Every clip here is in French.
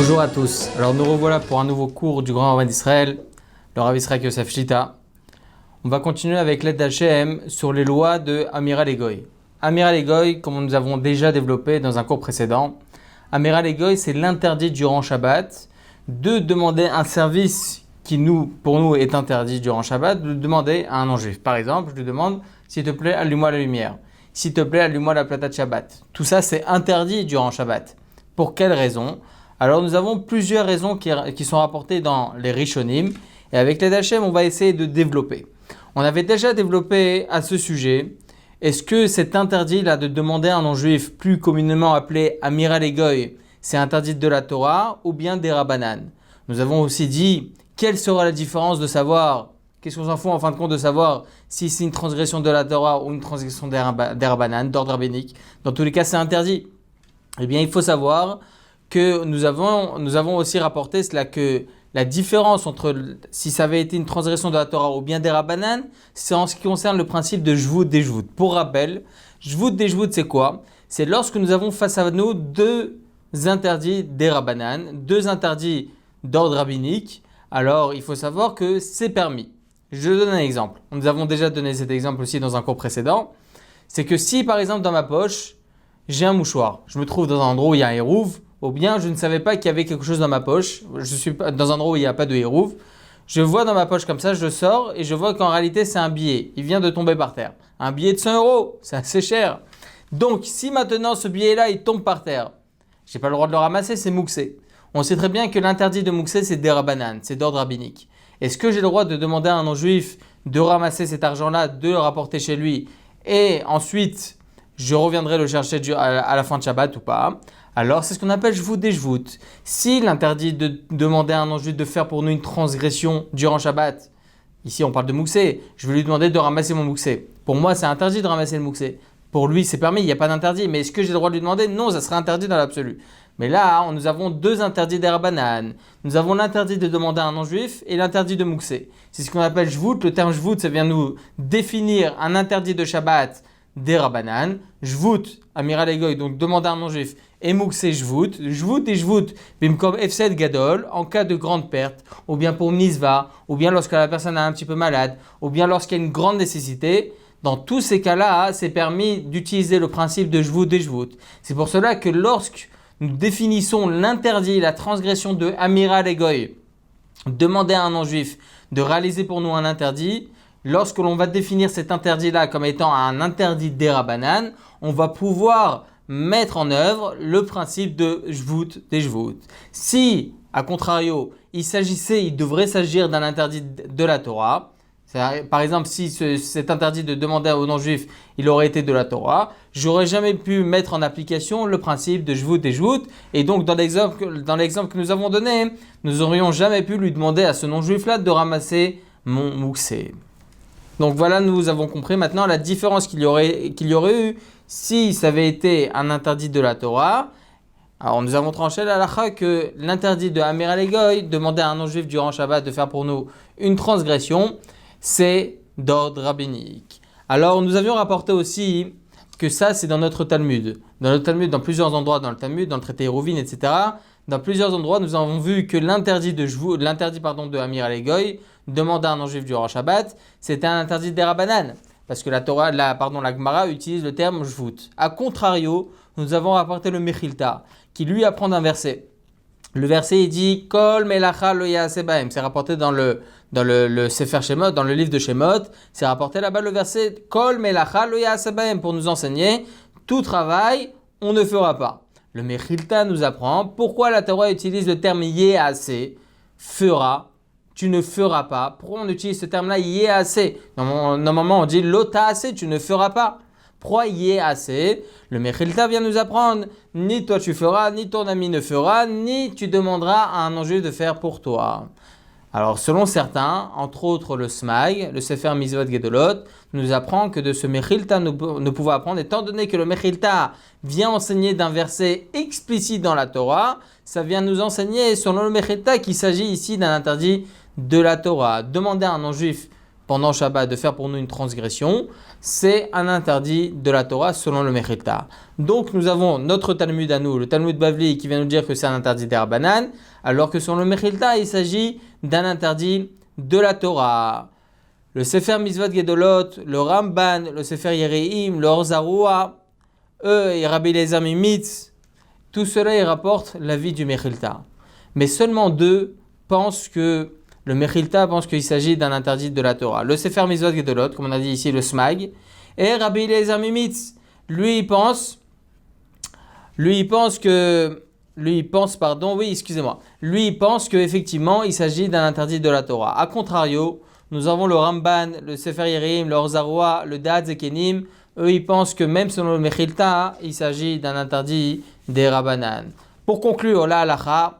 Bonjour à tous. Alors nous revoilà pour un nouveau cours du Grand Rabbin d'Israël, le Rav Yitzhak Yosef Shlita. On va continuer avec l'aide d'Hachem sur les lois de Amiral Egoy. Amiral Egoy, comme nous avons déjà développé dans un cours précédent, Amiral Egoy, c'est l'interdit durant Shabbat de demander un service qui pour nous est interdit durant Shabbat, de demander à un non-juif. Par exemple, je lui demande, s'il te plaît, allume-moi la lumière. S'il te plaît, allume-moi la plata de Shabbat. Tout ça, c'est interdit durant Shabbat. Pour quelles raisons ? Alors, nous avons plusieurs raisons qui sont rapportées dans les Rishonim. Et avec l'aide d'Hachem, on va essayer de développer. On avait déjà développé à ce sujet, est-ce que cet interdit-là de demander à un non-juif, plus communément appelé Amiral Egoy, c'est interdit de la Torah ou bien des Rabbanan ? Nous avons aussi dit, quelle sera la différence de savoir, qu'est-ce qu'on s'en fout en fin de compte de savoir si c'est une transgression de la Torah ou une transgression des Rabbanan, d'ordre rabbinique. Dans tous les cas, c'est interdit. Eh bien, il faut savoir que nous avons aussi rapporté cela que la différence entre si ça avait été une transgression de la Torah ou bien des Rabbanan, c'est en ce qui concerne le principe de Jvout des Jvout. Pour rappel, Jvout des Jvout, c'est quoi ? C'est lorsque nous avons face à nous deux interdits des Rabbanan, deux interdits d'ordre rabbinique. Alors, il faut savoir que c'est permis. Je donne un exemple. Nous avons déjà donné cet exemple aussi dans un cours précédent. C'est que si, par exemple, dans ma poche, j'ai un mouchoir, je me trouve dans un endroit où il y a un hérouve, ou bien je ne savais pas qu'il y avait quelque chose dans ma poche, je suis dans un endroit où il n'y a pas de hérouve, je vois dans ma poche comme ça, je sors et je vois qu'en réalité c'est un billet, il vient de tomber par terre. Un billet de 100 €, c'est assez cher. Donc si maintenant ce billet-là il tombe par terre, j'ai pas le droit de le ramasser, c'est mouxé. On sait très bien que l'interdit de mouxé c'est des rabbanan, c'est d'ordre rabbinique. Est-ce que j'ai le droit de demander à un non-juif de ramasser cet argent-là, de le rapporter chez lui et ensuite je reviendrai le chercher à la fin de Shabbat ou pas? Alors, c'est ce qu'on appelle Jvout des Jvout. Si l'interdit de demander à un non-juif de faire pour nous une transgression durant Shabbat, ici on parle de mouxé, je vais lui demander de ramasser mon mouxé. Pour moi, c'est interdit de ramasser le mouxé. Pour lui, c'est permis, il n'y a pas d'interdit. Mais est-ce que j'ai le droit de lui demander ? Non, ça serait interdit dans l'absolu. Mais là, nous avons deux interdits des Rabbanan. Nous avons l'interdit de demander à un non-juif et l'interdit de mouxé. C'est ce qu'on appelle Jvout. Le terme Jvout, ça vient nous définir un interdit de Shabbat des Rabbanan. Jvout, Amiral Egoy, donc demander à un non-juif, et mouxé Jvout. Jvout et Jvout, bimkom Efsed Gadol, en cas de grande perte, ou bien pour Misva, ou bien lorsque la personne est un petit peu malade, ou bien lorsqu'il y a une grande nécessité. Dans tous ces cas-là, c'est permis d'utiliser le principe de Jvout et Jvout. C'est pour cela que lorsque nous définissons l'interdit, la transgression de Amiral Egoy, demander à un non-juif de réaliser pour nous un interdit, lorsque l'on va définir cet interdit-là comme étant un interdit des Rabbanan, on va pouvoir mettre en œuvre le principe de Jvout des Jvout. Si, à contrario, il devrait s'agir d'un interdit de la Torah, par exemple, si cet interdit de demander aux non-juifs, il aurait été de la Torah, j'aurais jamais pu mettre en application le principe de Jvout et Jvout. Et donc, dans l'exemple que nous avons donné, nous n'aurions jamais pu lui demander à ce non-juif-là de ramasser mon mouxé. Donc voilà, nous avons compris maintenant la différence qu'il y aurait eu si ça avait été un interdit de la Torah. Alors nous avons tranché la halakha que l'interdit de Amiral Egoy, demander à un non-juif durant Shabbat de faire pour nous une transgression, c'est d'ordre rabbinique. Alors nous avions rapporté aussi que ça c'est dans notre Talmud. Dans le Talmud, dans plusieurs endroits dans le Talmud, dans le traité Hérouvin, etc. Dans plusieurs endroits, nous avons vu que l'interdit de Amiral Egoy, demander à un non-juif durant Shabbat, c'était un interdit des Rabbanan. Parce que la Gemara utilise le terme Jvout. A contrario, nous avons rapporté le Mechilta, qui lui apprend d'un verset. Le verset, il dit « Kol melacha lo ya'aseh bahem ». C'est rapporté dans le Sefer Shemot, dans le livre de Shemot. C'est rapporté là-bas le verset « Kol melacha lo ya'aseh bahem » pour nous enseigner « Tout travail, on ne fera pas ». Le Mechilta nous apprend pourquoi la Torah utilise le terme « yéaseh », fera, tu ne feras pas. Pourquoi on utilise ce terme-là, yéaseh ? Normalement, on dit lotaaseh, tu ne feras pas. Pourquoi yéaseh ? Le Mechilta vient nous apprendre, ni toi tu feras, ni ton ami ne fera, ni tu demanderas à un non-juif de faire pour toi. Alors, selon certains, entre autres le Smag, le Sefer Mitzvot Gedolot, nous apprend que de ce Mechilta, nous pouvons apprendre, étant donné que le Mechilta vient enseigner d'un verset explicite dans la Torah, ça vient nous enseigner, selon le Mechilta, qu'il s'agit ici d'un interdit de la Torah. Demander à un non-juif pendant Shabbat de faire pour nous une transgression, c'est un interdit de la Torah selon le Mechilta. Donc nous avons notre Talmud à nous, le Talmud Bavli, qui vient nous dire que c'est un interdit des Rabbanan, alors que selon le Mechilta, il s'agit d'un interdit de la Torah. Le Sefer Mitzvot Gedolot, le Ramban, le Sefer Yereim, le Or Zarua, eux et Rabbi Eliezer Mimitz, tout cela, ils rapportent l'avis du Mechilta. Mais seulement deux pensent que le Mechilta pense qu'il s'agit d'un interdit de la Torah. Le Sefer Mitzvot Gedolot, comme on a dit ici, le Smag, et Rabbi Eliezer Mimitz, lui il pense qu'effectivement il s'agit d'un interdit de la Torah. A contrario, nous avons le Ramban, le Sefer Yereim, le Or Zarua, le Da'at Zekenim, eux ils pensent que même selon le Mechilta, il s'agit d'un interdit des Rabbanan. Pour conclure, la halacha,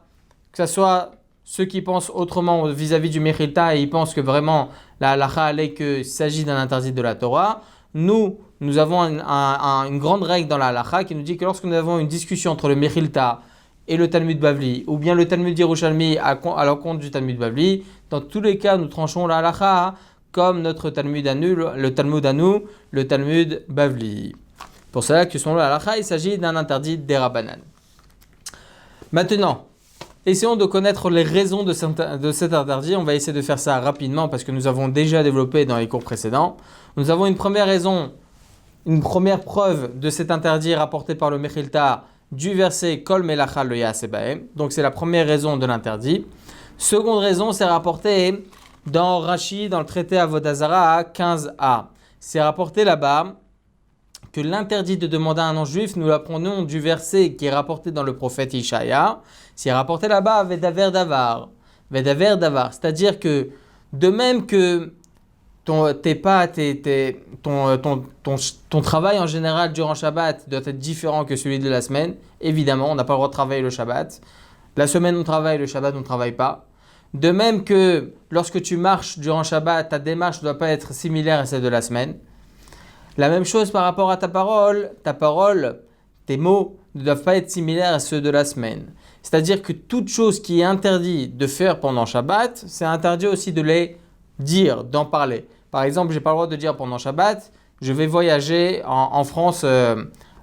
que ce soit ceux qui pensent autrement vis-à-vis du Mechilta et ils pensent que vraiment la halacha est qu'il s'agit d'un interdit de la Torah, nous avons une grande règle dans la halacha qui nous dit que lorsque nous avons une discussion entre le Mechilta et le Talmud Bavli, ou bien le Talmud Yerushalmi à l'encontre du Talmud Bavli, dans tous les cas, nous tranchons la halacha comme notre Talmud à nous, le Talmud Bavli. Pour cela que selon la halacha, il s'agit d'un interdit des Rabbanan. Maintenant, essayons de connaître les raisons de cet interdit. On va essayer de faire ça rapidement parce que nous avons déjà développé dans les cours précédents. Nous avons une première raison, une première preuve de cet interdit rapporté par le Mechilta du verset Kol Melacha Lo Ya'aseh Bahem. Donc c'est la première raison de l'interdit. Seconde raison, c'est rapporté dans Rashi, dans le traité Avodah Zarah 15a. C'est rapporté là-bas que l'interdit de demander à un non-juif, nous l'apprenons du verset qui est rapporté dans le prophète Ishaïa. C'est rapporté là-bas Vedaver Davar. Vedaver Davar. C'est-à-dire que de même que ton travail en général durant Shabbat doit être différent que celui de la semaine, évidemment, on n'a pas le droit de travailler le Shabbat. La semaine on travaille, le Shabbat on ne travaille pas. De même que lorsque tu marches durant Shabbat, ta démarche ne doit pas être similaire à celle de la semaine. La même chose par rapport à ta parole, tes mots ne doivent pas être similaires à ceux de la semaine. C'est-à-dire que toute chose qui est interdite de faire pendant Shabbat, c'est interdit aussi de les dire, d'en parler. Par exemple, je n'ai pas le droit de dire pendant Shabbat, je vais voyager en France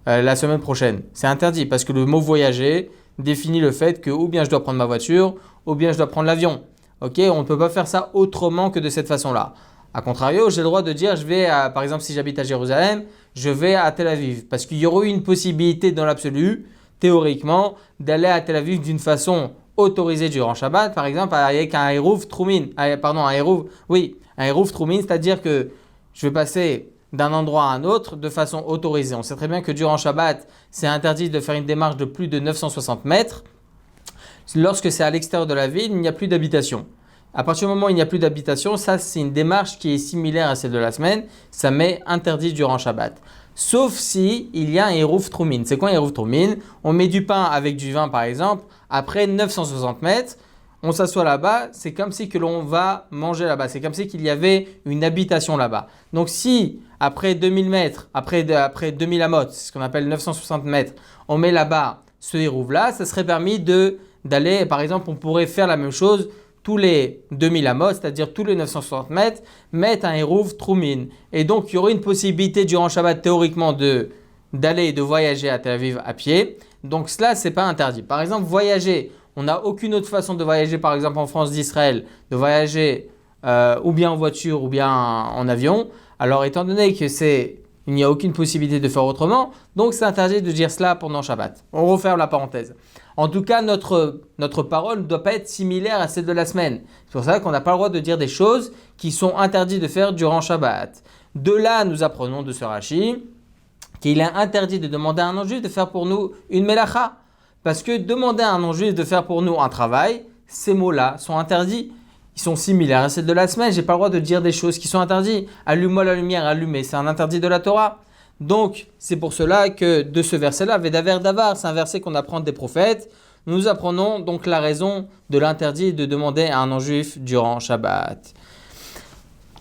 la semaine prochaine. C'est interdit parce que le mot voyager définit le fait que ou bien je dois prendre ma voiture, ou bien je dois prendre l'avion. Ok, on ne peut pas faire ça autrement que de cette façon-là. A contrario, j'ai le droit de dire, je vais, par exemple, si j'habite à Jérusalem, je vais à Tel Aviv. Parce qu'il y aurait eu une possibilité dans l'absolu, théoriquement, d'aller à Tel Aviv d'une façon autorisée durant Shabbat, par exemple, avec un Eruv Troumin. Un Eruv Troumin, c'est-à-dire que je vais passer d'un endroit à un autre de façon autorisée. On sait très bien que durant Shabbat, c'est interdit de faire une démarche de plus de 960 mètres. Lorsque c'est à l'extérieur de la ville, il n'y a plus d'habitation. À partir du moment où il n'y a plus d'habitation, ça c'est une démarche qui est similaire à celle de la semaine. Ça m'est interdit durant Shabbat. Sauf si il y a un Eruv Troumin. C'est quoi un Eruv Troumin? On met du pain avec du vin par exemple. Après 960 mètres, on s'assoit là-bas. C'est comme si que l'on va manger là-bas. C'est comme si qu'il y avait une habitation là-bas. Donc si après 2000 mètres, après 2000 amot, c'est ce qu'on appelle 960 mètres, on met là-bas ce Eruv-là, ça serait permis d'aller, par exemple, on pourrait faire la même chose tous les 2000 amos, c'est-à-dire tous les 960 mètres, mettre un Eruv Troumin. Et donc, il y aurait une possibilité durant Shabbat, théoriquement, d'aller et de voyager à Tel Aviv à pied. Donc, cela, ce n'est pas interdit. Par exemple, voyager, on n'a aucune autre façon de voyager, par exemple, en France d'Israël, de voyager ou bien en voiture ou bien en avion. Alors, étant donné que il n'y a aucune possibilité de faire autrement, donc c'est interdit de dire cela pendant Shabbat. On referme la parenthèse. En tout cas, notre parole ne doit pas être similaire à celle de la semaine. C'est pour ça qu'on n'a pas le droit de dire des choses qui sont interdites de faire durant Shabbat. De là, nous apprenons de ce Rashi qu'il est interdit de demander à un non-juif de faire pour nous une melacha. Parce que demander à un non-juif de faire pour nous un travail, ces mots-là sont interdits. Ils sont similaires à celles de la semaine. Je n'ai pas le droit de dire des choses qui sont interdites. Allume-moi la lumière, allumer, c'est un interdit de la Torah. Donc, c'est pour cela que de ce verset-là, Vedaver Davar, c'est un verset qu'on apprend des prophètes. Nous apprenons donc la raison de l'interdit de demander à un non-juif durant Shabbat.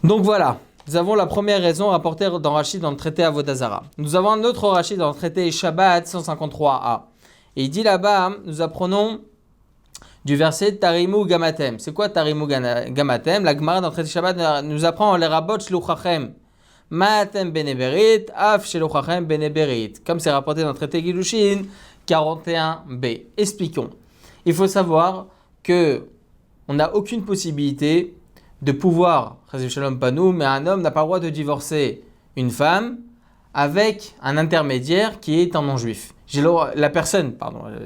Donc voilà, nous avons la première raison rapportée dans Rashi dans le traité Avodah Zarah. Nous avons un autre Rashi dans le traité Shabbat 153a. Et il dit là-bas, nous apprenons du verset Tarimu Gamatem. C'est quoi Tarimu Gamatem? La Gemara dans le traité Shabbat nous apprend les rabot shluchachem. Maatem beneberit, af sheluchachem beneberit. Comme c'est rapporté dans le traité Gidushin 41b. Expliquons. Il faut savoir que on n'a aucune possibilité de pouvoir, Chazé Shalom pas nous, mais un homme n'a pas le droit de divorcer une femme avec un intermédiaire qui est un non-juif. La personne,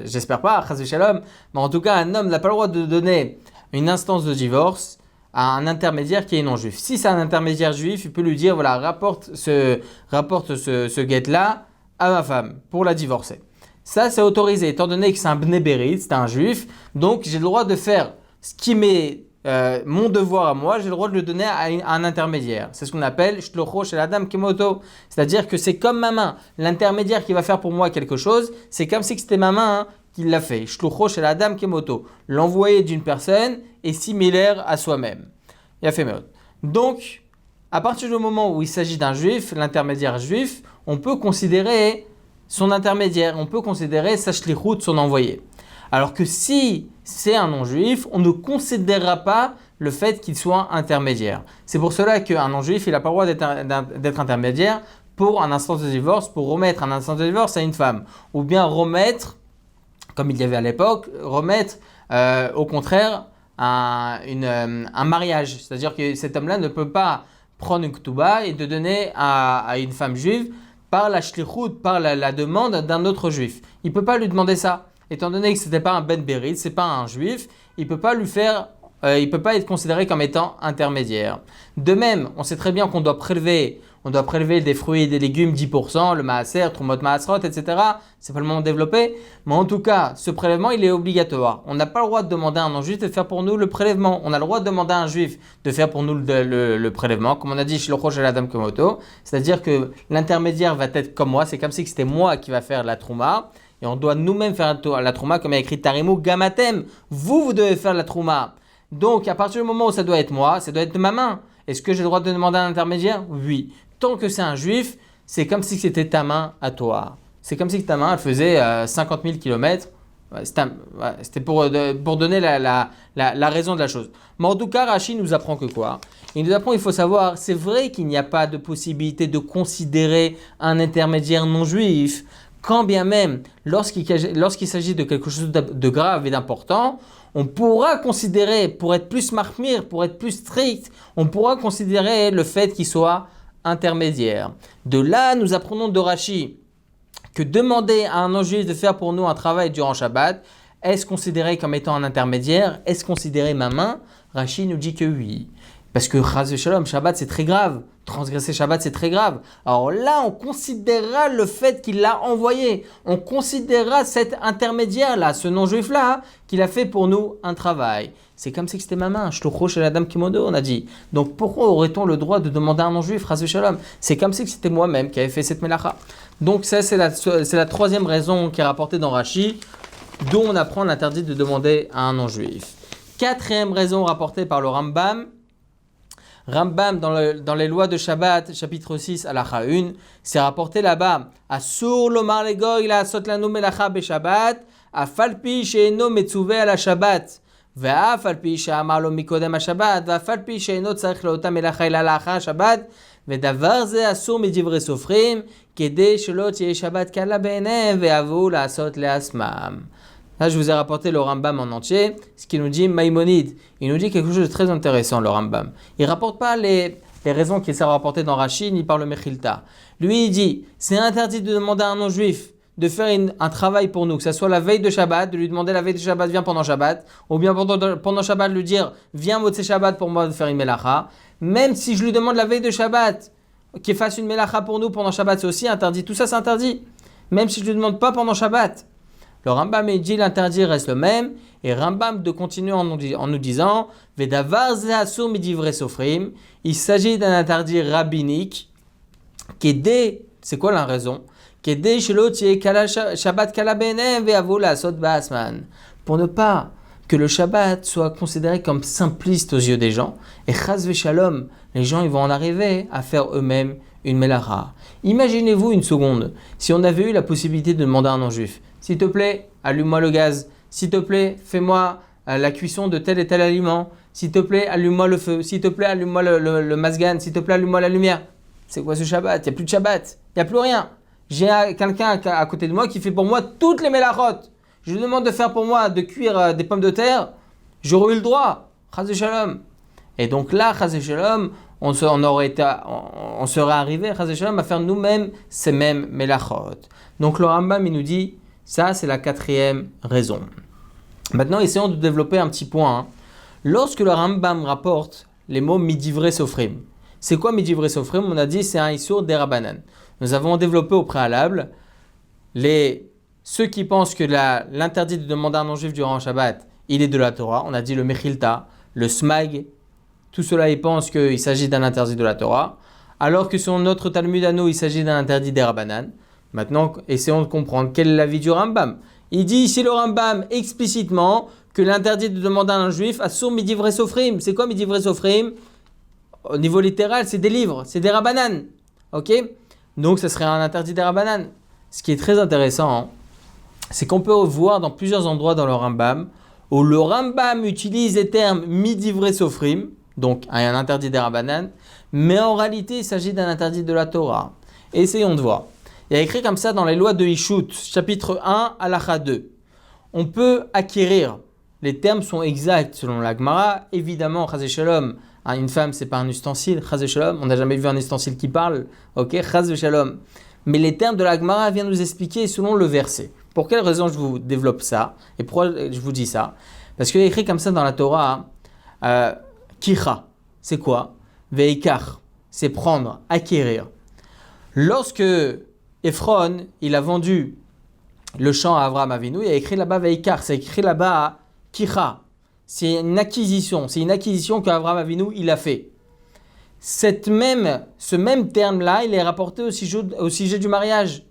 j'espère pas, Chazé Shalom, mais en tout cas, un homme n'a pas le droit de donner une instance de divorce à un intermédiaire qui est non-juif. Si c'est un intermédiaire juif, il peut lui dire, voilà, rapporte ce guet-là à ma femme pour la divorcer. Ça, c'est autorisé, étant donné que c'est un bnei c'est un juif, donc j'ai le droit de faire ce qui m'est mon devoir à moi, j'ai le droit de le donner à un intermédiaire. C'est ce qu'on appelle shlocho shel adam kemoto. C'est-à-dire que c'est comme ma main. L'intermédiaire qui va faire pour moi quelque chose, c'est comme si c'était ma main qui l'a fait. Shlocho shel adam kemoto. L'envoyé d'une personne est similaire à soi-même. Il a fait mieux. Donc, à partir du moment où il s'agit d'un juif, l'intermédiaire juif, on peut considérer son intermédiaire, on peut considérer sa shlichut, son envoyé. Alors que si c'est un non-juif, on ne considérera pas le fait qu'il soit intermédiaire. C'est pour cela qu'un non-juif, il n'a pas le droit d'être intermédiaire pour un instance de divorce, pour remettre un instance de divorce à une femme. Ou bien remettre, comme il y avait à l'époque, remettre au contraire un mariage. C'est-à-dire que cet homme-là ne peut pas prendre une ketouba et de donner à une femme juive par la shlichut, par la demande d'un autre juif. Il ne peut pas lui demander ça. Étant donné que ce n'était pas un ben bérit, ce n'est pas un juif, il ne peut pas être considéré comme étant intermédiaire. De même, on sait très bien qu'on doit prélever des fruits et des légumes 10%, le maaser, trumot maasrot, etc. C'est pas le moment de développer, mais en tout cas, ce prélèvement, il est obligatoire. On n'a pas le droit de demander à un non-juif de faire pour nous le prélèvement. On a le droit de demander à un juif de faire pour nous le prélèvement, comme on a dit chez le la dame Komoto, c'est-à-dire que l'intermédiaire va être comme moi, c'est comme si c'était moi qui va faire la trouma. Et on doit nous-mêmes faire la trouma, comme il y a écrit Tarimu Gamatem. Vous devez faire la trouma. Donc, à partir du moment où ça doit être moi, ça doit être de ma main. Est-ce que j'ai le droit de demander à un intermédiaire? Oui. Tant que c'est un juif, c'est comme si c'était ta main à toi. C'est comme si ta main, elle faisait 50 000 km. C'était pour donner la raison de la chose. Mais en tout cas, Rashi nous apprend que quoi? Il nous apprend, il faut savoir, c'est vrai qu'il n'y a pas de possibilité de considérer un intermédiaire non juif. Quand bien même, lorsqu'il s'agit de quelque chose de grave et d'important, on pourra considérer, pour être plus mahmir, pour être plus strict, on pourra considérer le fait qu'il soit intermédiaire. De là, nous apprenons de Rashi que demander à un non-juif de faire pour nous un travail durant Shabbat, est-ce considéré comme étant un intermédiaire? Est-ce considéré ma main? Rashi nous dit que oui. Parce que Chaz Shalom, Shabbat, c'est très grave. Transgresser Shabbat, c'est très grave. Alors là, on considérera le fait qu'il l'a envoyé. On considérera cet intermédiaire-là, ce non-juif-là, qu'il a fait pour nous un travail. C'est comme si c'était ma main. Shlucho shel adam kimodo, on a dit. Donc pourquoi aurait-on le droit de demander à un non-juif, Chaz Shalom? C'est comme si c'était moi-même qui avait fait cette melacha. Donc ça, c'est la troisième raison qui est rapportée dans Rashi, dont on apprend l'interdit de demander à un non-juif. Quatrième raison rapportée par le Rambam dans les lois de Shabbat, chapitre 6, halakha 1, c'est rapporté là-bas. Asur lomar legoy la asot lanu melacha beshabbat, afalpi she'eno metzuve ala Shabbat, ve'afalpi she'amar lo mikodem ha-Shabbat, ve'afalpi she'eno tzarich laota melacha ela lacha ha-Shabbat, ve'davar ze asur midivre sofrim, kedei shelo tiye Shabbat kala be'enehem ve'avu la'asot le'asmam. Là, je vous ai rapporté le Rambam en entier, ce qui nous dit Maïmonide. Il nous dit quelque chose de très intéressant, le Rambam. Il ne rapporte pas les raisons qu'il s'est rapportées dans Rashi, ni par le Mechilta. Lui, il dit, c'est interdit de demander à un non-juif de faire un travail pour nous, que ce soit la veille de Shabbat, de lui demander la veille de Shabbat, viens pendant Shabbat, ou bien pendant Shabbat, lui dire, viens Motzei Shabbat pour moi de faire une melacha. Même si je lui demande la veille de Shabbat, qu'il fasse une melacha pour nous pendant Shabbat, c'est aussi interdit. Tout ça, c'est interdit. Même si je ne lui demande pas pendant Shabbat. Le Rambam dit l'interdit reste le même, et Rambam de continuer en nous disant Vedavar ze asur midivre sofrim, il s'agit d'un interdit rabbinique qui est c'est quoi la raison? Qui est shelo tiye Shabbat kala be'enehem ve'avu la'asot ba'asman, pour ne pas que le Shabbat soit considéré comme simpliste aux yeux des gens, et chas v'shalom, les gens ils vont en arriver à faire eux-mêmes une melacha. Imaginez-vous une seconde, si on avait eu la possibilité de demander à un non-juif, s'il te plaît, allume-moi le gaz, s'il te plaît, fais-moi la cuisson de tel et tel aliment. S'il te plaît, allume-moi le feu. S'il te plaît, allume-moi le masgan. S'il te plaît, allume-moi la lumière. C'est quoi ce Shabbat? Il n'y a plus de Shabbat. Il n'y a plus rien. J'ai quelqu'un à côté de moi qui fait pour moi toutes les mélachot. Je lui demande de faire pour moi, de cuire des pommes de terre. J'aurais eu le droit. Chaz shalom. Et donc là, chaz shalom, on serait arrivé, chaz shalom, à faire nous-mêmes ces mêmes mélachot. Donc le Rambam, il nous dit, ça c'est la quatrième raison. Maintenant, essayons de développer un petit point. Lorsque le Rambam rapporte les mots midivrei sofrim, c'est quoi midivrei sofrim? On a dit c'est un issour derabanan. Nous avons développé au préalable ceux qui pensent que l'interdit de demander à un non-juif durant Shabbat, il est de la Torah. On a dit le mechilta, le smag, tout cela ils pensent qu'il s'agit d'un interdit de la Torah, alors que sur notre Talmud à nous, il s'agit d'un interdit derabanan. Maintenant, essayons de comprendre quel est l'avis du Rambam. Il dit ici le Rambam explicitement que l'interdit de demander à un juif assur midivrei sofrim. C'est quoi midivrei sofrim? Au niveau littéral, c'est des livres, c'est des rabanan. Ok? Donc, ce serait un interdit des rabanan. Ce qui est très intéressant, c'est qu'on peut voir dans plusieurs endroits dans le Rambam où le Rambam utilise les termes midivrei sofrim, donc un interdit des rabanan, mais en réalité, il s'agit d'un interdit de la Torah. Essayons de voir. Il y a écrit comme ça dans les lois de Ishut, chapitre 1, halakha 2. On peut acquérir, les termes sont exacts selon la Gemara. Évidemment, chaz shalom, une femme, c'est pas un ustensile, chaz shalom, on n'a jamais vu un ustensile qui parle, ok, chaz shalom. Mais les termes de la Gemara viennent nous expliquer selon le verset. Pour quelle raison je vous développe ça? Et pourquoi je vous dis ça? Parce qu'il y a écrit comme ça dans la Torah, kicha, c'est quoi? Veikar, c'est prendre, acquérir. Lorsque Ephron, il a vendu le champ à Abraham Avinu, il a écrit là-bas Veikar, c'est écrit là-bas Kicha. C'est une acquisition qu'Abraham Avinu il a fait. Ce même terme-là, il est rapporté au sujet du mariage.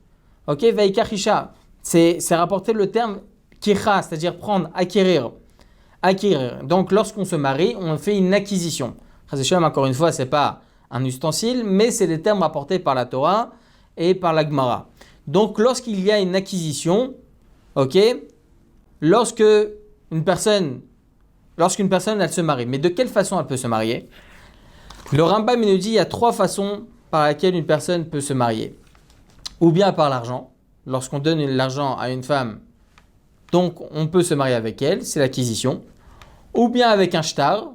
Ok, Veikar Kisha. C'est rapporté le terme Kicha, c'est-à-dire prendre, acquérir. Donc lorsqu'on se marie, on fait une acquisition. Encore une fois, c'est pas un ustensile, mais c'est des termes rapportés par la Torah et par la Gemara. Donc, lorsqu'il y a une acquisition, ok, lorsqu'une personne elle se marie, mais de quelle façon elle peut se marier? Le Rambam nous dit il y a 3 façons par lesquelles une personne peut se marier. Ou bien par l'argent, lorsqu'on donne l'argent à une femme, donc on peut se marier avec elle, c'est l'acquisition. Ou bien avec un shtar,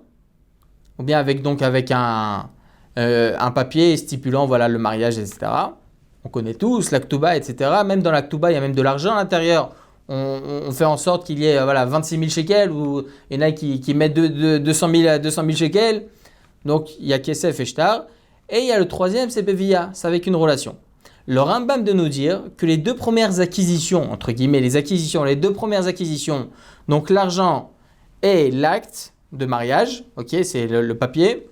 ou bien avec un papier stipulant voilà, le mariage, etc. On connaît tous l'aktuba, etc. Même dans l'aktuba, il y a même de l'argent à l'intérieur. On fait en sorte qu'il y ait 26 000 shekels, ou il y en a qui mettent 200 000 shekels. Donc, il y a kesef et shtar. Et il y a le troisième, c'est bevia, c'est avec une relation. Le Rambam de nous dire que les 2 premières acquisitions, entre guillemets, les 2 premières acquisitions, donc l'argent et l'acte de mariage, ok, c'est le papier,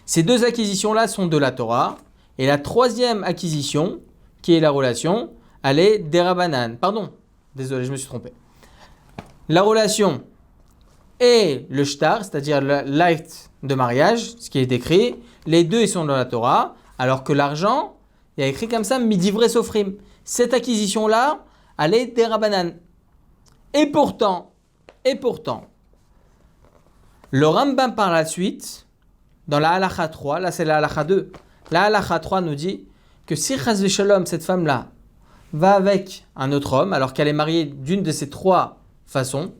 ces 2 acquisitions-là sont de la Torah. Et la 3e acquisition, qui est la relation, elle est derabanan. Pardon, désolé, je me suis trompé. La relation et le shtar, c'est-à-dire l'acte de mariage, ce qui est écrit, les 2 ils sont dans la Torah, alors que l'argent, il y a écrit comme ça, midivrei sofrim. Cette acquisition-là, elle est derabanan. Et pourtant, le Rambam par la suite, dans la halakha 3, là c'est la halakha 2, la halakha 3 nous dit que si chaz v'shalom, cette femme-là, va avec un autre homme, alors qu'elle est mariée d'une de ces 3 façons,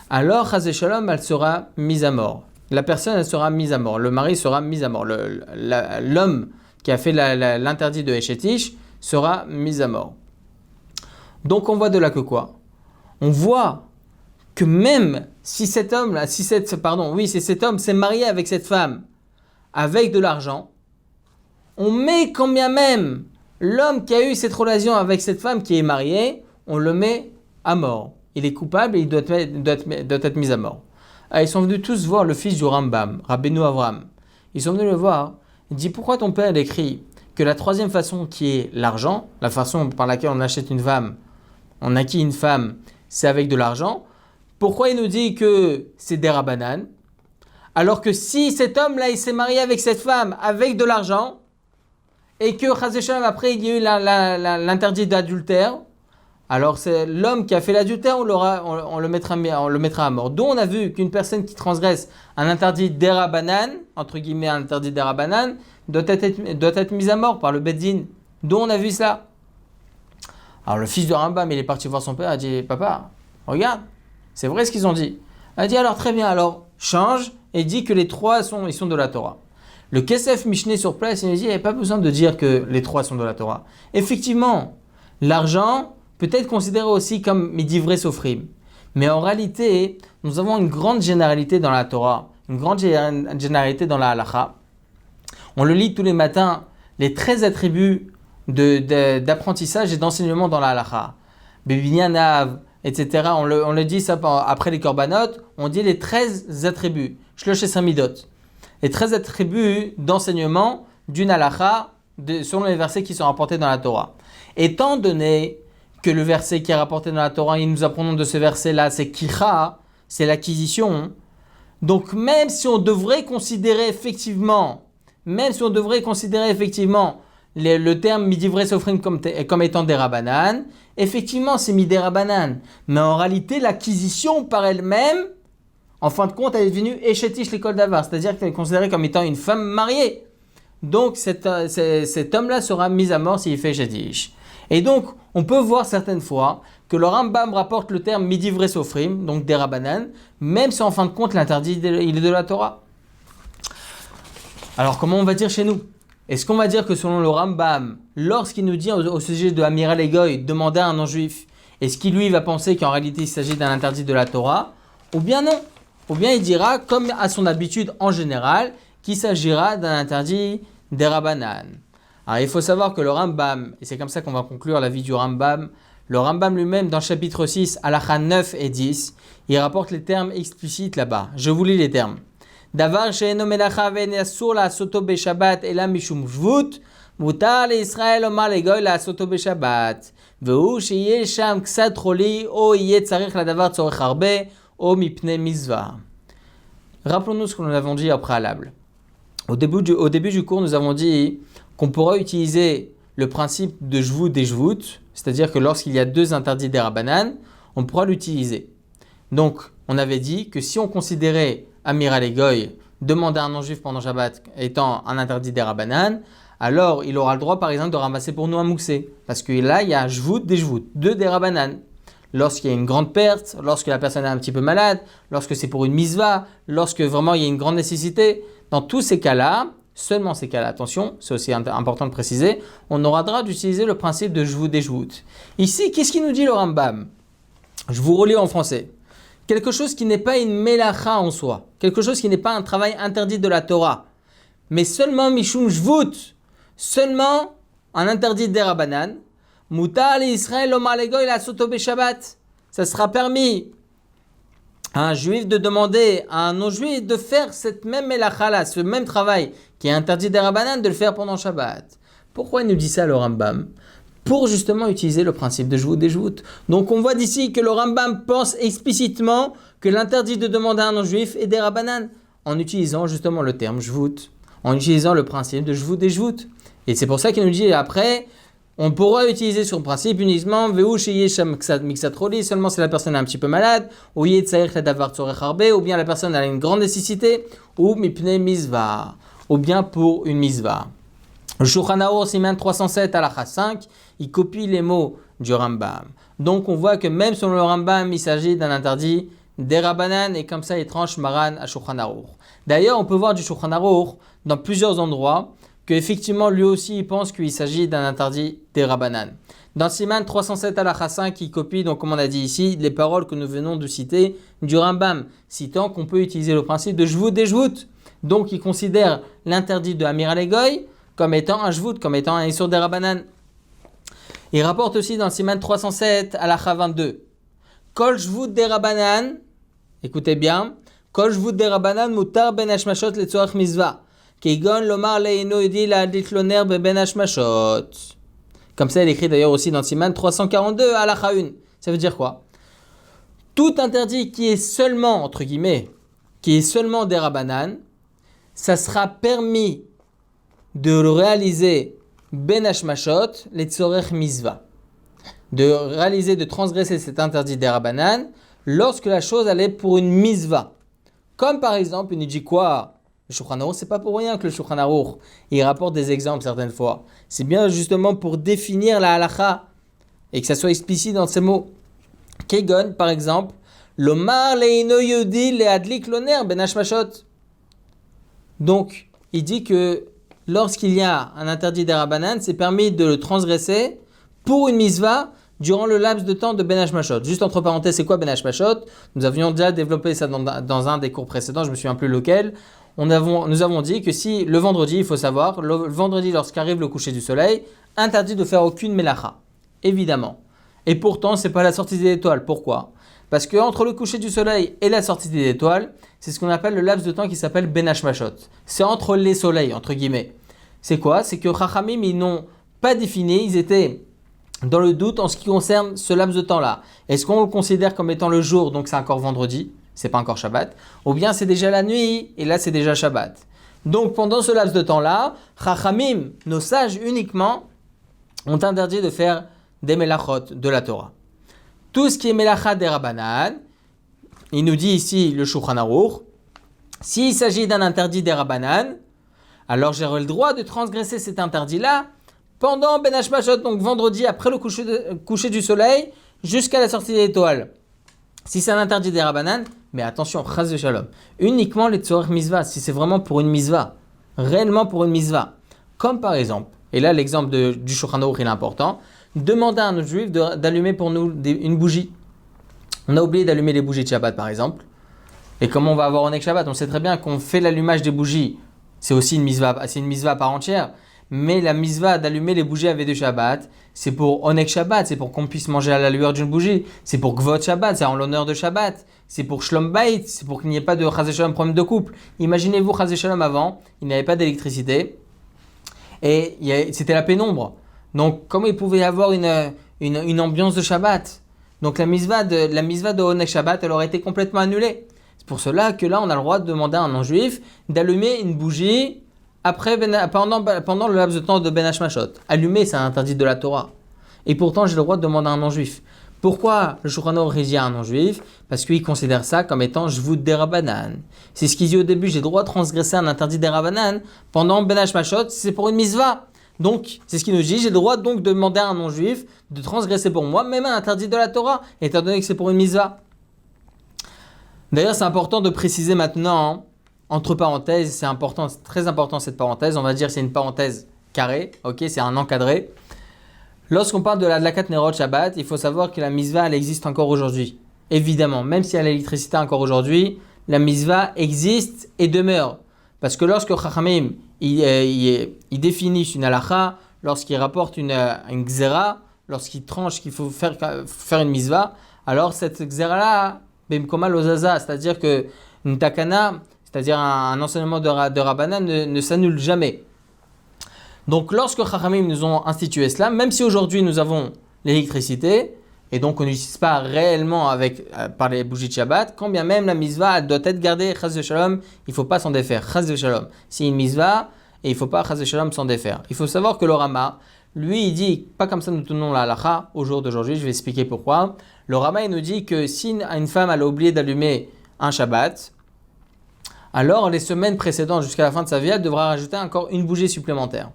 alors chaz v'shalom, elle sera mise à mort. La personne, elle sera mise à mort. Le mari sera mis à mort. L'homme qui a fait l'interdit de Eshetish sera mis à mort. Donc on voit de là que quoi? On voit que même si cet homme s'est marié avec cette femme avec de l'argent, on met quand bien même l'homme qui a eu cette relation avec cette femme qui est mariée, on le met à mort. Il est coupable et il doit être mis à mort. Alors, ils sont venus tous voir le fils du Rambam, Rabbeinu Avram. Ils sont venus le voir. Il dit, pourquoi ton père écrit que la 3e façon qui est l'argent, la façon par laquelle on achète une femme, on acquit une femme, c'est avec de l'argent. Pourquoi il nous dit que c'est des rabanan? Alors que si cet homme-là, il s'est marié avec cette femme avec de l'argent, et que, chas v'shalom, après, il y a eu l'interdit d'adultère, alors c'est l'homme qui a fait l'adultère, on le mettra à mort. D'où on a vu qu'une personne qui transgresse un interdit d'Erabanan, entre guillemets un interdit d'Erabanan, doit être mise à mort par le Beddin. D'où on a vu ça. Alors le fils de Rambam, il est parti voir son père, il a dit, papa, regarde, c'est vrai ce qu'ils ont dit. Il a dit, alors très bien, alors change et dis que les trois ils sont de la Torah. Le Kesef Mishneh sur place, il nous dit, il n'y a pas besoin de dire que les trois sont de la Torah. Effectivement, l'argent peut être considéré aussi comme midivre sofrim. Mais en réalité, nous avons une grande généralité dans la Torah, une grande généralité dans la Halacha. On le lit tous les matins, les 13 attributs d'apprentissage et d'enseignement dans la Halacha. Bebinyanav, etc. On le dit ça après les korbanot, on dit les 13 attributs. Shlosh et Samidot. Les 13 attributs d'enseignement d'une Halacha selon les versets qui sont rapportés dans la Torah. Étant donné que le verset qui est rapporté dans la Torah, et nous apprenons de ce verset-là, c'est Kicha, c'est l'acquisition. Donc même si on devrait considérer effectivement le terme midivre sofrim comme étant des rabanan, effectivement c'est midé rabanan. Mais en réalité, l'acquisition par elle-même, en fin de compte, elle est devenue échetish l'école d'avar, c'est-à-dire qu'elle est considérée comme étant une femme mariée. Donc cet homme-là sera mis à mort s'il fait échetish. Et donc, on peut voir certaines fois que le Rambam rapporte le terme midivre sofrim, donc des rabanan, même si en fin de compte l'interdit il est de la Torah. Alors comment on va dire chez nous? Est-ce qu'on va dire que selon le Rambam, lorsqu'il nous dit au sujet de Amiral Egoy, demander à un non-juif, est-ce qu'il lui va penser qu'en réalité il s'agit d'un interdit de la Torah? Ou bien non? Ou bien il dira, comme à son habitude en général, qu'il s'agira d'un interdit des rabanan. Alors il faut savoir que le Rambam, et c'est comme ça qu'on va conclure la vie du Rambam, le Rambam lui-même dans le chapitre 6, halakha 9 et 10, il rapporte les termes explicites là-bas. Je vous lis les termes. Davar she'eno melacha ve'asur la'asoto beShabbat ela mishum shvut, mutar leIsraël omar legoy la'asoto beShabbat, ve'hu she'yeh sham ksat choli, o yeh tzarich ladavar tzorech harbe, o mipnei mizvah. Rappelons-nous ce que nous avons dit au préalable. Au début du cours, nous avons dit qu'on pourra utiliser le principe de jvout des jvout, c'est-à-dire que lorsqu'il y a deux interdits des rabanan, on pourra l'utiliser. Donc, on avait dit que si on considérait Amiral Egoy, demander à un non-juif pendant Shabbat étant un interdit des rabanan, alors il aura le droit par exemple de ramasser pour nous un mouxé. Parce que là, il y a jvout des jvout, deux des rabanan. Lorsqu'il y a une grande perte, lorsque la personne est un petit peu malade, lorsque c'est pour une misva, lorsque vraiment il y a une grande nécessité, dans tous ces cas-là, seulement ces cas-là, attention, c'est aussi important de préciser, on aura le droit d'utiliser le principe de jvout des jvout. Ici, qu'est-ce qu'il nous dit le Rambam? Je vous relis en français. Quelque chose qui n'est pas une melacha en soi, quelque chose qui n'est pas un travail interdit de la Torah, mais seulement mishum jvout, seulement un interdit des rabanan, mutar l'Israël omar legoy la'asoto beShabbat. Ça sera permis à un juif de demander à un non-juif de faire cette même melacha-là, ce même travail qui est interdit des rabanan, de le faire pendant Shabbat. Pourquoi il nous dit ça le Rambam? Pour justement utiliser le principe de jvout des jvout. Donc on voit d'ici que le Rambam pense explicitement que l'interdit de demander à un non-juif est des rabanan, en utilisant justement le terme jvout, en utilisant le principe de jvout des jvout. Et c'est pour ça qu'il nous dit après, on pourra utiliser sur le principe uniquement ve'hu she'yeh sham miksat choli, seulement si la personne est un petit peu malade, ou yeh tzarich ladavar tzorech harbe, ou bien la personne a une grande nécessité, ou mipnei mizvah, ou bien pour une mizvah. Le Shulchan Aruch Siman 307 halakha 5, il copie les mots du Rambam. Donc on voit que même selon le Rambam, il s'agit d'un interdit des rabanan, et comme ça il tranche Maran à Shulchan Aruch. D'ailleurs, on peut voir du Shulchan Aruch dans plusieurs endroits qu'effectivement lui aussi il pense qu'il s'agit d'un interdit des rabanan. Dans Siman 307 halakha 5, il copie, donc comme on a dit ici, les paroles que nous venons de citer du Rambam, citant qu'on peut utiliser le principe de jvout des jvout. Donc il considère l'interdit de Amiral Egoy comme étant un jvout, comme étant un issur des rabanan. Il rapporte aussi dans Siman 307 halakha 22. Kol jvout des rabanan, écoutez bien, kol jvout des rabanan mutar ben hashmashot letzorech mizvah. Keigon lomar leino yedi la'adlit loner ben hashmashot. Comme ça, il écrit d'ailleurs aussi dans Siman 342 halakha 1. Ça veut dire quoi? Tout interdit qui est seulement, entre guillemets, qui est seulement des rabanan, ça sera permis de le réaliser ben hashmashot letzorech mizvah. de réaliser, de transgresser cet interdit des Rabbanan lorsque la chose allait pour une misva. Comme par exemple, il nous dit quoi? Le Shulchan Aruch, c'est pas pour rien que le Shulchan Aruch, il rapporte des exemples certaines fois. C'est bien justement pour définir la halakha et que ça soit explicite dans ces mots. Kegon, par exemple, l'omar leino yodi leadlik loner ben hashmashot. Donc, il dit que lorsqu'il y a un interdit des Rabbanan, c'est permis de le transgresser pour une misva durant le laps de temps de Ben Hashmashot. Juste entre parenthèses, c'est quoi Ben Hashmashot? Nous avions déjà développé ça dans un des cours précédents, je me souviens plus lequel. Nous avons dit que si le vendredi, il faut savoir, le vendredi lorsqu'arrive le coucher du soleil, interdit de faire aucune melacha, évidemment. Et pourtant, c'est pas la sortie des étoiles. Pourquoi? Parce que entre le coucher du soleil et la sortie des étoiles, c'est ce qu'on appelle le laps de temps qui s'appelle Ben Hashmashot. C'est entre les soleils, entre guillemets. C'est quoi? C'est que Chachamim, ils n'ont pas défini, ils étaient dans le doute en ce qui concerne ce laps de temps-là. Est-ce qu'on le considère comme étant le jour, donc c'est encore vendredi, c'est pas encore Shabbat, ou bien c'est déjà la nuit, et là c'est déjà Shabbat. Donc pendant ce laps de temps-là, Chachamim, nos sages uniquement, ont interdit de faire des melachot de la Torah. Tout ce qui est melacha des Rabbanan, il nous dit ici le Shulchan Aruch, s'il s'agit d'un interdit des Rabbanan, alors j'aurai le droit de transgresser cet interdit-là pendant Ben Hashmashot, donc vendredi après le coucher du soleil, jusqu'à la sortie des étoiles. Si c'est un interdit des Rabbanan, mais attention, chas v'shalom, uniquement les tzorech misva, si c'est vraiment pour une misva, réellement pour une misva. Comme par exemple, et là l'exemple du Shulchan Aruch il est important, demander à un juif d'allumer pour nous une bougie. On a oublié d'allumer les bougies de Shabbat par exemple. Et comment on va avoir Oneg Shabbat? On sait très bien qu'on fait l'allumage des bougies. C'est aussi une misva, c'est une misva à part entière. Mais la misva d'allumer les bougies avec de Shabbat, c'est pour Oneg Shabbat, c'est pour qu'on puisse manger à la lueur d'une bougie. C'est pour Gvot Shabbat, c'est en l'honneur de Shabbat. C'est pour Shlom Bait, c'est pour qu'il n'y ait pas de Chas v'Shalom problème de couple. Imaginez-vous Chas v'Shalom avant, il n'y avait pas d'électricité et c'était la pénombre. Donc comment il pouvait y avoir une ambiance de Shabbat? Donc la misva de Oneg Shabbat, elle aurait été complètement annulée. C'est pour cela que là, on a le droit de demander à un non-juif d'allumer une bougie pendant le laps de temps de Ben Hashmashot. Allumer, c'est un interdit de la Torah. Et pourtant, j'ai le droit de demander à un non-juif. Pourquoi le Shulchan Aruch dit à un non-juif? Parce qu'il considère ça comme étant Jvut des Rabbanan. C'est ce qu'il dit au début, j'ai le droit de transgresser un interdit des Rabbanan pendant Ben Hashmashot, c'est pour une misva. Donc, c'est ce qu'il nous dit, j'ai le droit donc de demander à un non-juif de transgresser pour moi, même un interdit de la Torah, étant donné que c'est pour une misva. D'ailleurs, c'est important de préciser maintenant, entre parenthèses, c'est important, c'est très important cette parenthèse, on va dire c'est une parenthèse carrée, ok, c'est un encadré. Lorsqu'on parle de la Adlakat Nerot Shabbat, il faut savoir que la misva, elle existe encore aujourd'hui. Évidemment, même si elle a l'électricité encore aujourd'hui, la misva existe et demeure. Parce que lorsque Chachamim, il définit une halakha, lorsqu'il rapporte une gzera, lorsqu'il tranche qu'il faut faire une misva, alors cette gzera-là, bimkoma lozaza, c'est-à-dire que une takana, c'est-à-dire un enseignement de Rabbanan ne s'annule jamais. Donc lorsque Chachamim nous ont institué cela, même si aujourd'hui nous avons l'électricité, et donc on n'utilise pas réellement par les bougies de Shabbat, quand bien même la misva doit être gardée, chas v'shalom, il ne faut pas s'en défaire, chas v'shalom. C'est une misva et il ne faut pas chas v'shalom s'en défaire. Il faut savoir que le Rama, lui, il dit, pas comme ça nous tenons la halakha au jour d'aujourd'hui, je vais expliquer pourquoi. Le Rama, il nous dit que si une femme a oublié d'allumer un Shabbat, alors les semaines précédentes jusqu'à la fin de sa vie, elle devra rajouter encore une bougie supplémentaire.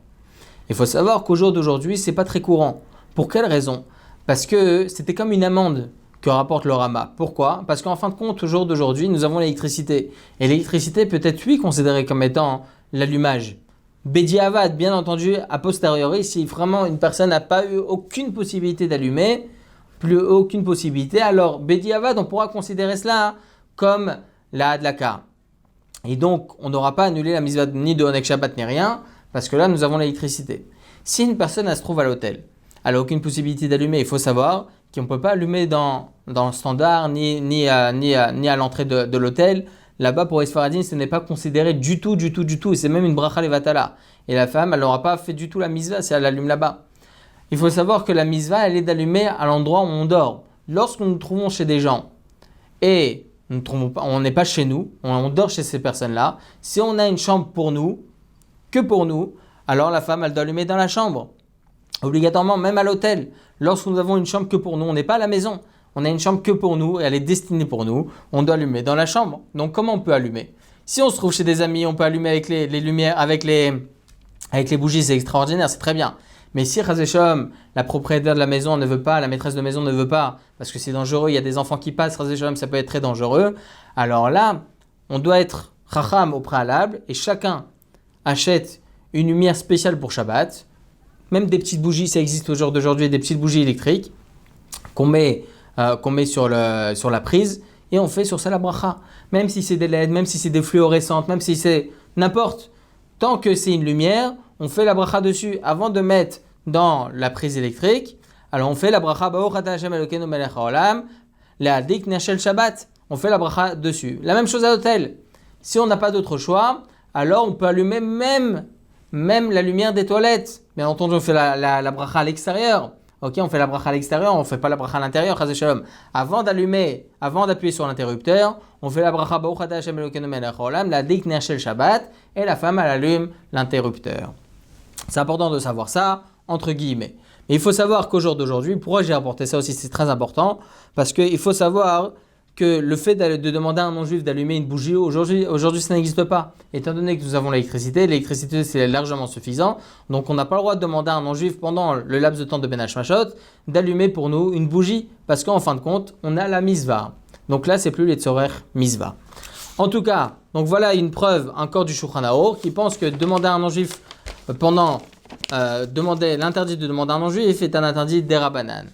Il faut savoir qu'au jour d'aujourd'hui, c'est pas très courant. Pour quelle raison? Parce que c'était comme une amende que rapporte le Rama. Pourquoi? Parce qu'en fin de compte, au jour d'aujourd'hui, nous avons l'électricité. Et l'électricité peut être, oui, considérée comme étant l'allumage. Bediavad, bien entendu, a posteriori, si vraiment une personne n'a pas eu aucune possibilité d'allumer, plus aucune possibilité, alors Bediavad, on pourra considérer cela comme la Hadlaka. Et donc, on n'aura pas annulé la misva ni de Oneg Shabbat ni rien, parce que là, nous avons l'électricité. Si une personne elle se trouve à l'hôtel, elle n'a aucune possibilité d'allumer, il faut savoir qu'on ne peut pas allumer dans le standard ni à l'entrée de l'hôtel. Là-bas, pour les Sfaradim, ce n'est pas considéré du tout. Et c'est même une bracha levatala. Et la femme, elle n'aura pas fait du tout la misva si elle allume là-bas. Il faut savoir que la misva, elle est d'allumer à l'endroit où on dort. Lorsque nous nous trouvons chez des gens et on n'est pas chez nous, on dort chez ces personnes-là, si on a une chambre pour nous, que pour nous, alors la femme, elle doit allumer dans la chambre. Obligatoirement, même à l'hôtel, lorsque nous avons une chambre que pour nous, on n'est pas à la maison, on a une chambre que pour nous et elle est destinée pour nous, on doit allumer dans la chambre. Donc comment on peut allumer? Si on se trouve chez des amis, on peut allumer avec les lumières, avec les bougies, c'est extraordinaire, c'est très bien. Mais si Chazé la propriétaire de la maison ne veut pas, la maîtresse de maison ne veut pas, parce que c'est dangereux, il y a des enfants qui passent, Chazé ça peut être très dangereux, alors là, on doit être Chacham au préalable et chacun achète une lumière spéciale pour Shabbat. Même des petites bougies, ça existe au jour d'aujourd'hui, des petites bougies électriques qu'on met sur la prise et on fait sur ça la bracha. Même si c'est des LED, même si c'est des fluorescentes, même si c'est n'importe. Tant que c'est une lumière, on fait la bracha dessus. Avant de mettre dans la prise électrique, alors on fait la bracha Baruch Ata Hashem Elokeinu Melech Haolam Le'adlik Nechel Shabbat. On fait la bracha dessus. La même chose à l'hôtel. Si on n'a pas d'autre choix, alors on peut allumer même la lumière des toilettes. Bien entendu, on fait la bracha à l'extérieur. Ok, on fait la bracha à l'extérieur, on ne fait pas la bracha à l'intérieur. Chazé shalom. Avant d'appuyer sur l'interrupteur, on fait la bracha Baruch Ata Hashem Elokeinu Melech Haolam Le'adlik Nechel Shabbat et la femme elle allume l'interrupteur. C'est important de savoir ça, entre guillemets. Mais il faut savoir qu'au jour d'aujourd'hui, pourquoi j'ai apporté ça aussi, c'est très important, parce qu'il faut savoir que le fait de demander à un non-juif d'allumer une bougie, aujourd'hui ça n'existe pas. Étant donné que nous avons l'électricité c'est largement suffisant, donc on n'a pas le droit de demander à un non-juif pendant le laps de temps de Ben Hashmashot d'allumer pour nous une bougie, parce qu'en fin de compte, on a la misva. Donc là, c'est plus les tzorer misva. En tout cas, donc voilà une preuve encore du Shulchan Aruch qui pense que demander à un non-juif l'interdit de demander à un non-juif est un interdit d'Erabanan.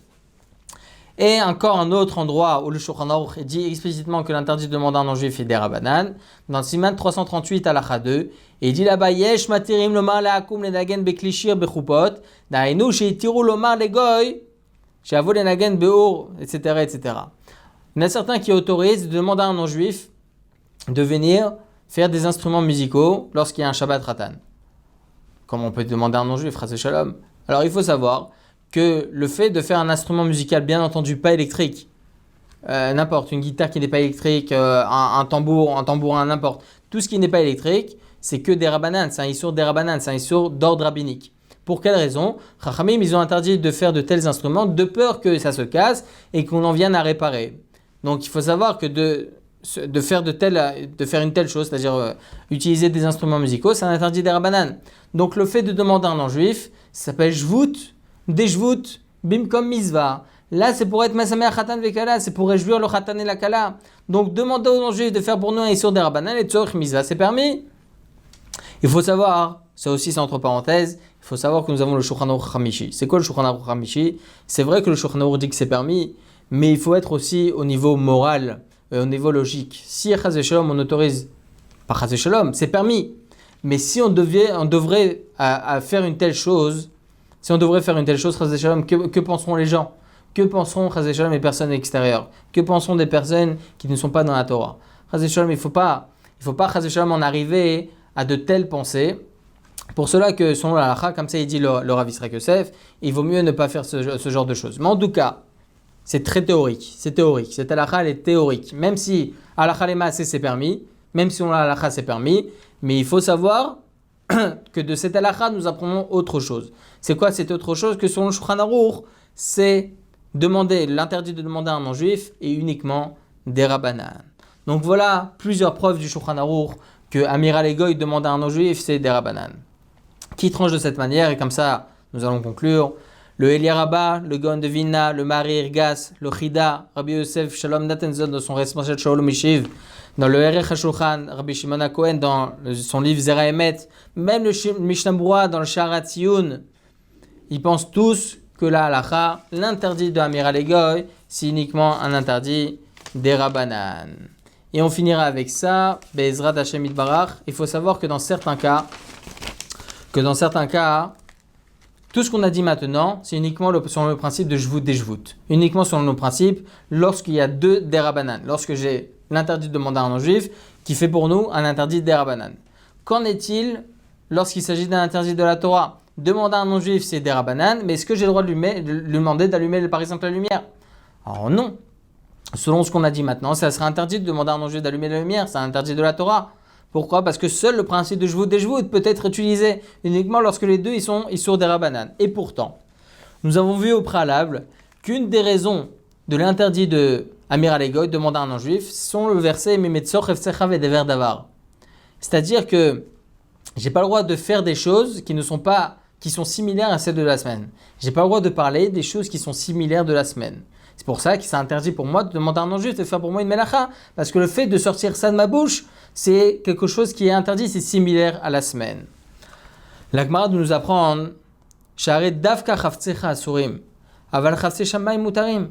Et encore un autre endroit où le Shulchan Aruch dit explicitement que l'interdit de demander à un non-juif est d'Erabanan, dans le Siman 338 Halacha 2, et il dit là-bas Yesh matirim lomar le'akum lenagen beklishir bechupot, da'inu sheitiru lomar legoy, she'avo lenagen be'or, etc., etc. Il y en a certains qui autorisent de demander à un non-juif de venir faire des instruments musicaux lorsqu'il y a un Shabbat Ratan. Comme on peut demander à un non-juif, Chasé Shalom. Alors il faut savoir que le fait de faire un instrument musical, bien entendu pas électrique, n'importe, une guitare qui n'est pas électrique, un tambourin, n'importe, tout ce qui n'est pas électrique, c'est que des rabbanan, c'est un issour des rabbanan, c'est un issour d'ordre rabbinique. Pour quelle raison? Chachamim, ils ont interdit de faire de tels instruments de peur que ça se casse et qu'on en vienne à réparer. Donc il faut savoir que de faire une telle chose, c'est-à-dire utiliser des instruments musicaux, c'est un interdit des rabbanan. Donc le fait de demander à un non-juif, ça s'appelle jvout, dejvout, bimkom misva. Là, c'est pour être masamer khatan vekala, c'est pour réjouir le khatan et la kala. Donc demander aux non-juifs de faire pour nous un issur des rabbanan et tzorich misva, c'est permis. Il faut savoir, ça aussi c'est entre parenthèses, il faut savoir que nous avons le Shulchan Aruch Hamishi. C'est quoi le Shulchan Aruch Hamishi? C'est vrai que le Shulchan Aruch dit que c'est permis, mais il faut être aussi au niveau moral, au niveau logique. Si Chazé Shalom on autorise, pas Chazé Shalom, c'est permis. Mais si on devrait faire une telle chose, Chazé Shalom, que penseront les gens? Que penseront Chazé Shalom les personnes extérieures? Que penseront des personnes qui ne sont pas dans la Torah? Chazé Shalom, il faut pas Chazé Shalom en arriver à de telles pensées. Pour cela que selon la halakha, comme ça il dit le Rav Yisraël Yosef, il vaut mieux ne pas faire ce genre de choses. Mais en tout cas, c'est très théorique. Cette halakha, elle est théorique. Même si halakha lema c'est permis, même si on a halakha c'est permis, mais il faut savoir que de cette halakha, nous apprenons autre chose. C'est quoi cette autre chose? Que selon le Shulchan Aruch, c'est l'interdit de demander à un non-juif est uniquement des rabbanan. Donc voilà plusieurs preuves du Shulchan Aruch que Amiral Egoy demande à un non-juif, c'est des rabbanan. Qui tranche de cette manière, et comme ça, nous allons conclure. Le Eli Rabba, le Gaon de Vilna, le Mari Irgas, le Chida, Rabbi Yosef Shalom Nathanzon dans son responsable Shaul Mishiv, dans le Erech HaShulchan, Rabbi Shimon HaKohen dans son livre Zera Emet, même le Mishnah Berurah dans le Sharat Tziyun, ils pensent tous que la halakha, l'interdit de Amiral Egoy, c'est uniquement un interdit des rabbanan. Et on finira avec ça, Be'ezrat Hashem Yitbarach. Il faut savoir que dans certains cas, tout ce qu'on a dit maintenant, c'est uniquement selon le principe de jvout des jvout. Uniquement selon nos principes, lorsqu'il y a deux derabanan. Lorsque j'ai l'interdit de demander à un non-juif, qui fait pour nous un interdit derabanan. Qu'en est-il lorsqu'il s'agit d'un interdit de la Torah? Demander à un non-juif, c'est derabanan, mais est-ce que j'ai le droit de lui demander d'allumer par exemple la lumière? Alors non. Selon ce qu'on a dit maintenant, ça serait interdit de demander à un non-juif d'allumer la lumière, c'est un interdit de la Torah. Pourquoi? Parce que seul le principe de jvout des jvout peut être utilisé uniquement lorsque les deux ils sont des rabbanan. Et pourtant, Nous avons vu au préalable qu'une des raisons de l'interdit de Amir Alegoy, demander à un non-juif, sont le verset Mimetzor Efsecha Vedever Davar. C'est-à-dire que j'ai pas le droit de faire des choses qui sont similaires à celles de la semaine. J'ai pas le droit de parler des choses qui sont similaires de la semaine. C'est pour ça que c'est interdit pour moi de demander à un non-juif de faire pour moi une melacha, parce que le fait de sortir ça de ma bouche, c'est quelque chose qui est interdit, c'est similaire à la semaine. La Gemara nous apprend Sha'arei davka chavtsecha asurim, aval chavtse shamayim mutarim.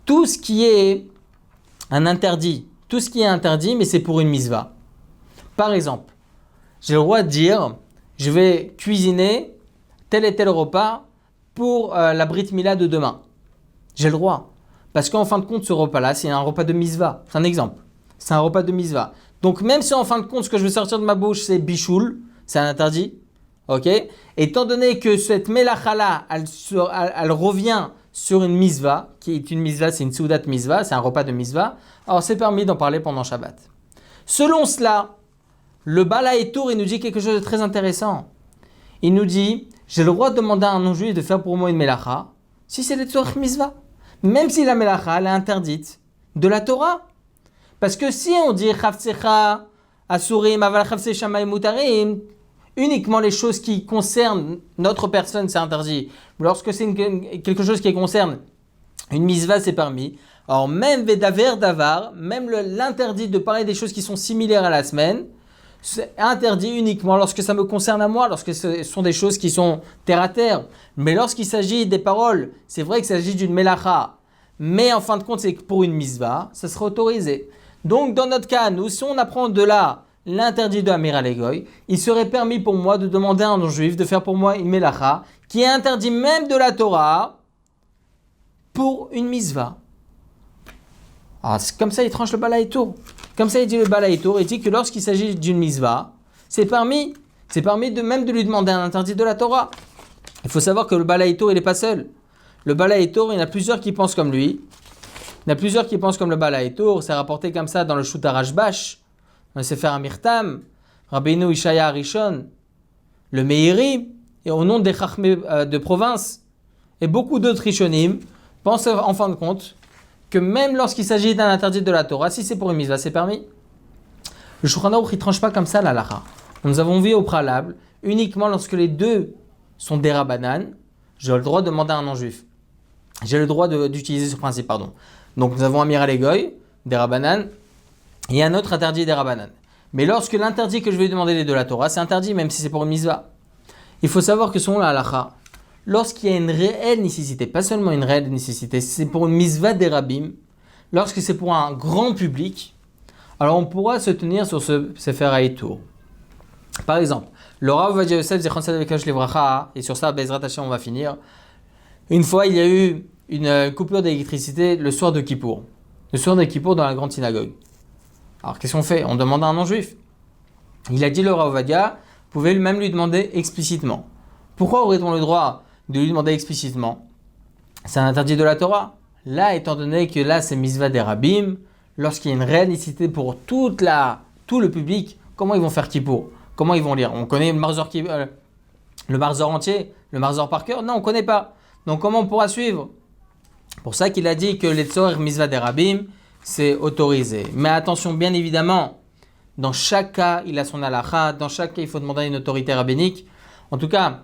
Tout ce qui est un interdit, tout ce qui est interdit, mais c'est pour une misva. Par exemple, j'ai le droit de dire, je vais cuisiner tel et tel repas pour la Brit Mila de demain. J'ai le droit. Parce qu'en fin de compte, ce repas-là, c'est un repas de misva. C'est un exemple. C'est un repas de misva. Donc même si en fin de compte, ce que je vais sortir de ma bouche, c'est bichoul, c'est un interdit. Ok ? Étant donné que cette melacha-là, elle revient sur une misva, qui est une misva, c'est une soudat misva, c'est un repas de misva, alors c'est permis d'en parler pendant Shabbat. Selon cela, le Balaï Tour, il nous dit quelque chose de très intéressant. Il nous dit, j'ai le droit de demander à un non-juif de faire pour moi une melacha, si c'est le tzorech misva. Même si la melacha, elle est interdite de la Torah. Parce que si on dit chavtsecha asurim aval chavtse shamayim mutarim, uniquement les choses qui concernent notre personne, c'est interdit. Lorsque c'est quelque chose qui concerne une misva, c'est permis. Alors même vedaver davar, même l'interdit de parler des choses qui sont similaires à la semaine, c'est interdit uniquement lorsque ça me concerne à moi, lorsque ce sont des choses qui sont terre à terre. Mais lorsqu'il s'agit des paroles, c'est vrai qu'il s'agit d'une melacha, mais en fin de compte, c'est pour une misva, ça sera autorisé. Donc dans notre cas, nous, si on apprend de là l'interdit de Amir Alegoy, il serait permis pour moi de demander à un non-juif de faire pour moi une melacha, qui est interdit même de la Torah, pour une misva. Ah, c'est comme ça, il tranche le Balaï Tour. Comme ça, il dit le Balaï Tour, il dit que lorsqu'il s'agit d'une misva, c'est permis même de lui demander un interdit de la Torah. Il faut savoir que le Balaï Tour, il n'est pas seul. Le Balaï Tour, il y en a plusieurs qui pensent comme lui. Il y en a plusieurs qui pensent comme le Balaï Tour. C'est rapporté comme ça dans le Shut HaRashbash, dans le Sefer Amirtam, Rabbeinu Ishaya Arishon, le Meiri, et au nom des Chachmé de province, et beaucoup d'autres Rishonim pensent en fin de compte que même lorsqu'il s'agit d'un interdit de la Torah, si c'est pour une misva, c'est permis. Le Shulchan Aruch, il ne tranche pas comme ça la halakha. Nous avons vu au préalable, uniquement lorsque les deux sont des rabbanan, j'ai le droit de demander à un non-juif. J'ai le droit d'utiliser ce principe, pardon. Donc nous avons Amir Alegoy, des rabbanan, et un autre interdit des rabbanan. Mais lorsque l'interdit que je vais demander est de la Torah, c'est interdit, même si c'est pour une misva. Il faut savoir que selon la halakha, lorsqu'il y a une réelle nécessité, pas seulement une réelle nécessité, c'est pour une misva des rabbim, lorsque c'est pour un grand public, alors on pourra se tenir sur ce Sefer Haïtour. Par exemple, le Rav Ovadia Yosef Zichron Tzaddik Vekadosh Livracha, et sur ça, Bezrat Hashem, on va finir. Une fois, il y a eu une coupure d'électricité le soir de Kippour. Le soir de Kippour dans la grande synagogue. Alors qu'est-ce qu'on fait ? On demande à un non-juif. Il a dit le Rav Ovadia, vous pouvez même lui demander explicitement. Pourquoi aurait-on le droit de lui demander explicitement? C'est un interdit de la Torah. Là, étant donné que là, c'est misva des rabbim, lorsqu'il y a une réelle nécessité pour tout le public, comment ils vont faire Kippour? Comment ils vont lire? On connaît le Marzor entier, le Marzor par cœur? Non, on ne connaît pas. Donc comment on pourra suivre? Pour ça qu'il a dit que les tzor misva des rabbim, c'est autorisé. Mais attention, bien évidemment, dans chaque cas, il a son halakha. Dans chaque cas, il faut demander à une autorité rabbinique. En tout cas,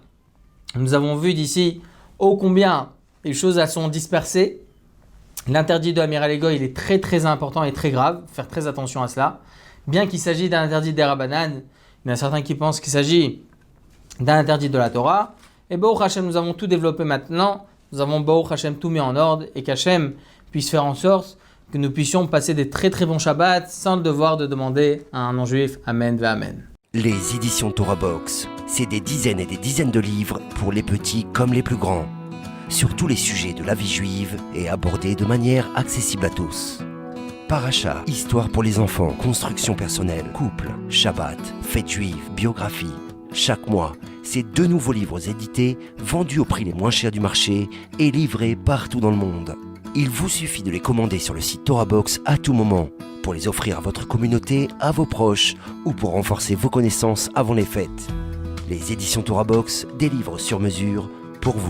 nous avons vu d'ici ô combien les choses elles sont dispersées. L'interdit de Amir Alegoy, il est très très important et très grave. Faire très attention à cela. Bien qu'il s'agisse d'un interdit des Rabbanan, il y en a certains qui pensent qu'il s'agit d'un interdit de la Torah. Et Baruch Hashem, nous avons tout développé maintenant. Nous avons Baruch Hashem tout mis en ordre et qu'Hashem puisse faire en sorte que nous puissions passer des très très bons Shabbats sans le devoir de demander à un non-juif Amen ve Amen. Les éditions Torah Box, c'est des dizaines et des dizaines de livres pour les petits comme les plus grands, sur tous les sujets de la vie juive et abordés de manière accessible à tous. Paracha, histoire pour les enfants, construction personnelle, couple, Shabbat, fête juive, biographie. Chaque mois, c'est 2 nouveaux livres édités, vendus au prix les moins chers du marché et livrés partout dans le monde. Il vous suffit de les commander sur le site Torah Box à tout moment, pour les offrir à votre communauté, à vos proches ou pour renforcer vos connaissances avant les fêtes. Les éditions Torah Box, des livres sur mesure pour vous.